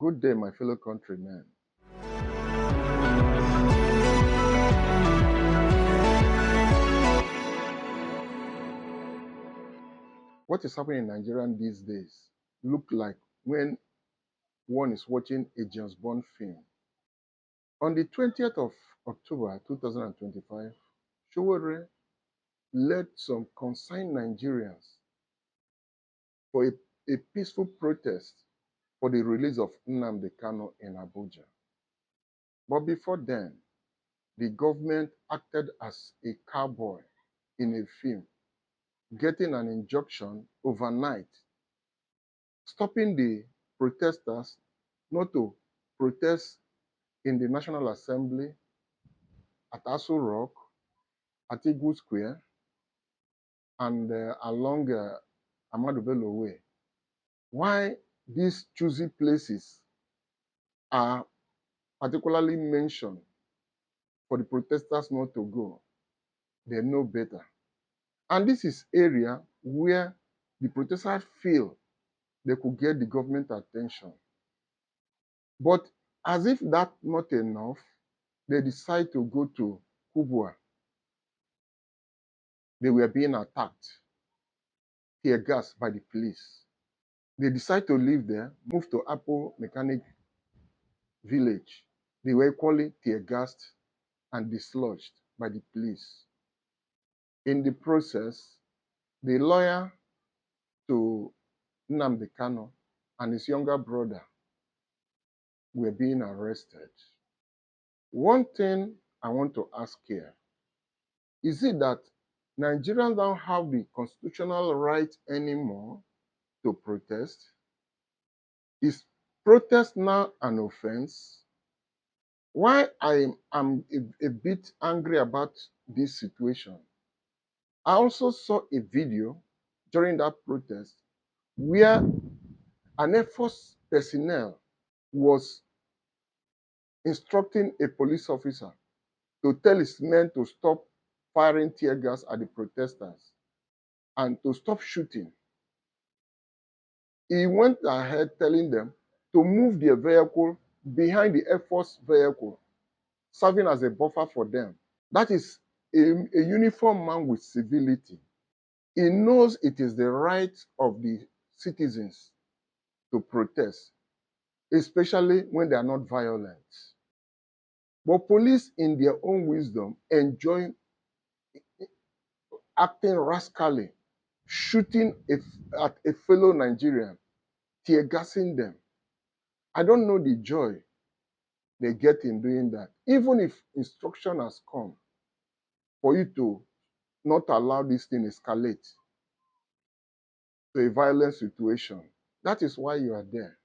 Good day, my fellow countrymen. What is happening in Nigeria these days look like when one is watching a James Bond film. On the 20th of October 2025, Showore led some concerned Nigerians for a peaceful protest for the release of Nnamdi Kanu in Abuja. But before then, the government acted as a cowboy in a film, getting an injunction overnight, stopping the protesters not to protest in the National Assembly, at Aso Rock, at Eagle Square, and along Ahmadu Bello Way. Why these choosy places are particularly mentioned for the protesters not to go, they know better. And this is area where the protesters feel they could get the government attention. But as if that's not enough, they decide to go to Kubwa. They were being attacked, tear gas by the police. They decide to live there, move to Apple Mechanic Village. They were equally tear gassed and dislodged by the police. In the process, the lawyer to Nnamdi Kanu and his younger brother were being arrested. One thing I want to ask here, is it that Nigerians don't have the constitutional right anymore to protest? Is protest now an offense? Why I am a bit angry about this situation, I also saw a video during that protest where an Air Force personnel was instructing a police officer to tell his men to stop firing tear gas at the protesters and to stop shooting. He went ahead telling them to move their vehicle behind the Air Force vehicle, serving as a buffer for them. That is a uniformed man with civility. He knows it is the right of the citizens to protest, especially when they are not violent. But police, in their own wisdom, enjoy acting rascally, shooting at a fellow Nigerian, tear gassing them. I don't know the joy they get in doing that. Even if instruction has come for you to not allow this thing escalate to a violent situation, that is why you are there.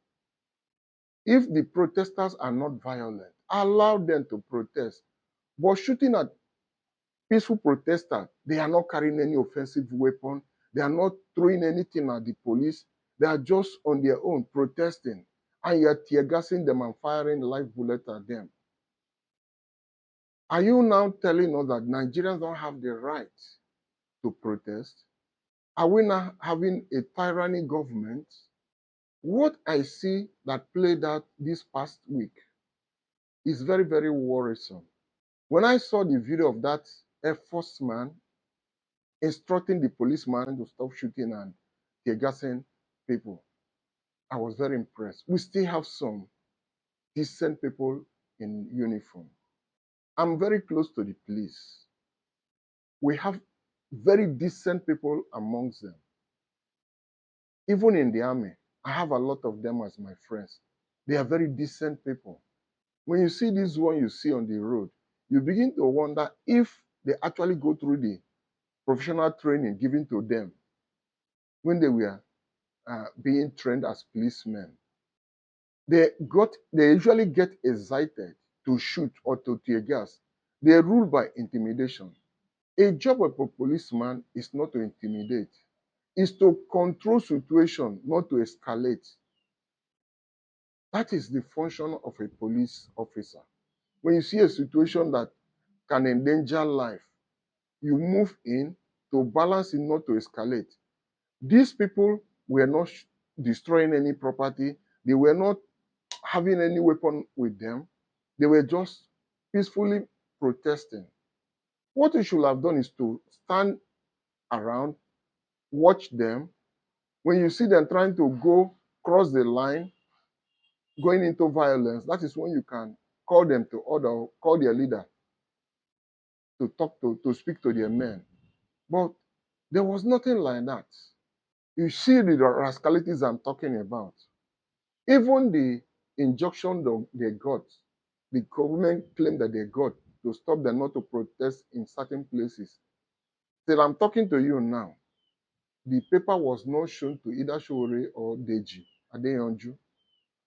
If the protesters are not violent, allow them to protest. But shooting at peaceful protesters, they are not carrying any offensive weapon. They are not throwing anything at the police. They are just on their own protesting. And you are tear gassing them and firing live bullets at them. Are you now telling us that Nigerians don't have the right to protest? Are we now having a tyranny government? What I see that played out this past week is very, very worrisome. When I saw the video of that Air Force man instructing the policeman to stop shooting and tear gassing people, I was very impressed. We still have some decent people in uniform. I'm very close to the police. We have very decent people amongst them. Even in the army, I have a lot of them as my friends. They are very decent people. When you see this one you see on the road, you begin to wonder if they actually go through the professional training given to them when they were being trained as policemen. They usually get excited to shoot or to tear gas. They are ruled by intimidation. A job of a policeman is not to intimidate. It's to control situation, not to escalate. That is the function of a police officer. When you see a situation that can endanger life, you move in to balance it, not to escalate. These people were not destroying any property. They were not having any weapon with them. They were just peacefully protesting. What you should have done is to stand around, watch them. When you see them trying to go cross the line, going into violence, that is when you can call them to order, or call their leader to talk to speak to their men. But there was nothing like that. You see the rascalities I'm talking about. Even the injunction they got, the government claimed that they got to stop them not to protest in certain places. Till I'm talking to you now, the paper was not shown to either Shore or Deji Adeyanju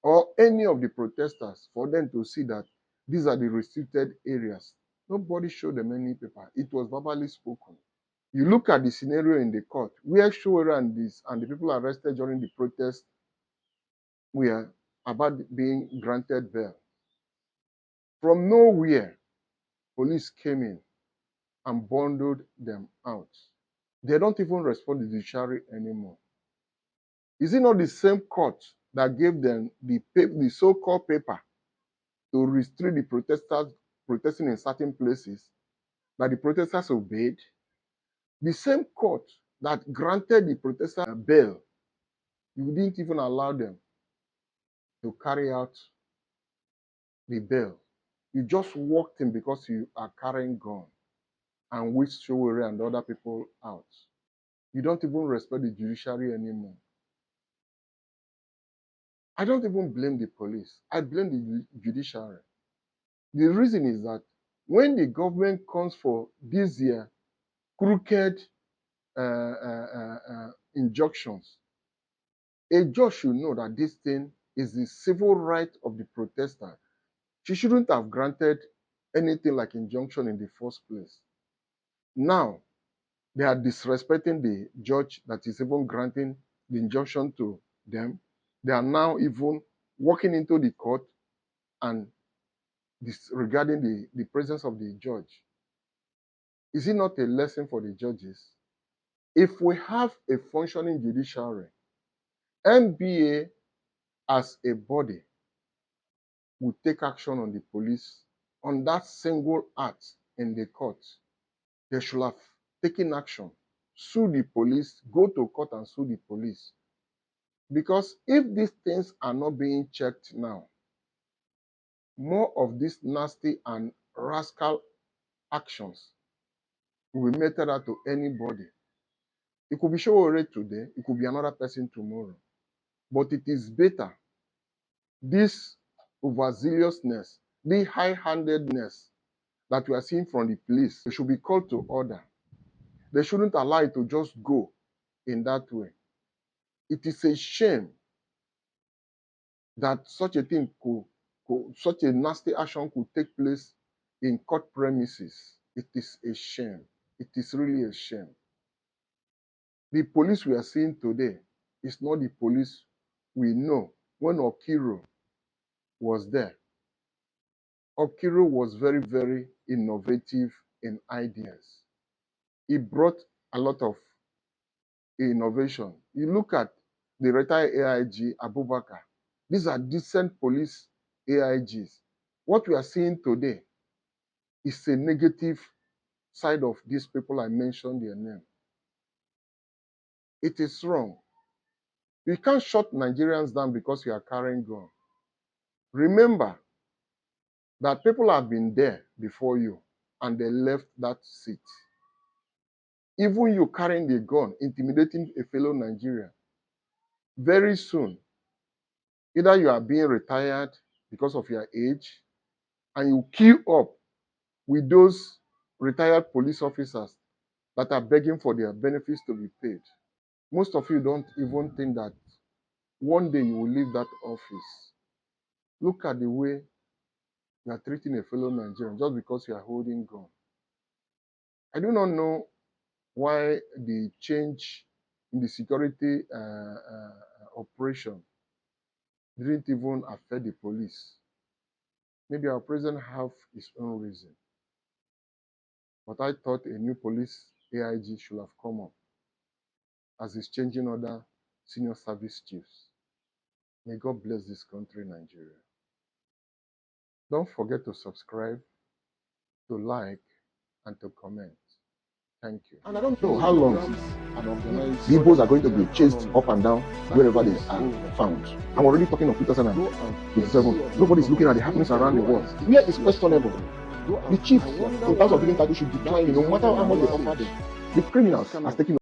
or any of the protesters for them to see that these are the restricted areas. Nobody showed them any paper. It was verbally spoken. You look at the scenario in the court where Shore and the people arrested during the protest were about being granted bail. From nowhere, police came in and bundled them out. They don't even respond to the judiciary anymore. Is it not the same court that gave them the so-called paper to restrict the protesters protesting in certain places that the protesters obeyed? The same court that granted the protesters bail, you didn't even allow them to carry out the bail. You just walked in because you are carrying gun and whisked Showore and other people out. You don't even respect the judiciary anymore. I don't even blame the police. I blame the judiciary. The reason is that when the government comes for these crooked injunctions, a judge should know that this thing is the civil right of the protester. She shouldn't have granted anything like injunction in the first place. Now, they are disrespecting the judge that is even granting the injunction to them. They are now even walking into the court and disregarding the presence of the judge. Is it not a lesson for the judges? If we have a functioning judiciary, NBA as a body will take action on the police on that single act in the court. They should have taken action, sue the police, go to court and sue the police. Because if these things are not being checked now, more of these nasty and rascal actions will be meted out to anybody. It could be Showore today, it could be another person tomorrow. But it is better, this overzealousness, the high-handedness that we are seeing from the police, they should be called to order. They shouldn't allow it to just go in that way. It is a shame that such a thing such a nasty action could take place in court premises. It is a shame. It is really a shame. The police we are seeing today is not the police we know when Okiro was there. Okiro was very, very innovative in ideas. He brought a lot of innovation. You look at the retired AIG, Abubakar. These are decent police AIGs. What we are seeing today is a negative side of these people I mentioned their name. It is wrong. You can't shut Nigerians down because you are carrying gun. Remember that people have been there before you and they left that seat. Even you carrying the gun, intimidating a fellow Nigerian. Very soon, either you are being retired because of your age and you queue up with those retired police officers that are begging for their benefits to be paid. Most of you don't even think that one day you will leave that office. Look at the way you are treating a fellow Nigerian just because you are holding gun. I do not know why the change in the security operation didn't even affect the police. Maybe our president have his own reason. But I thought a new police AIG should have come up as is changing other senior service chiefs. May God bless this country, Nigeria. Don't forget to subscribe, to like, and to comment. Thank you. And I don't know how long the Igbos are going to be chased up and down wherever they are found. I'm already talking of 2027. Nobody's looking at the happenings around the world. Where is questionable? The chief, in terms of giving title, should decline, no matter how much they offer them. The criminals are taking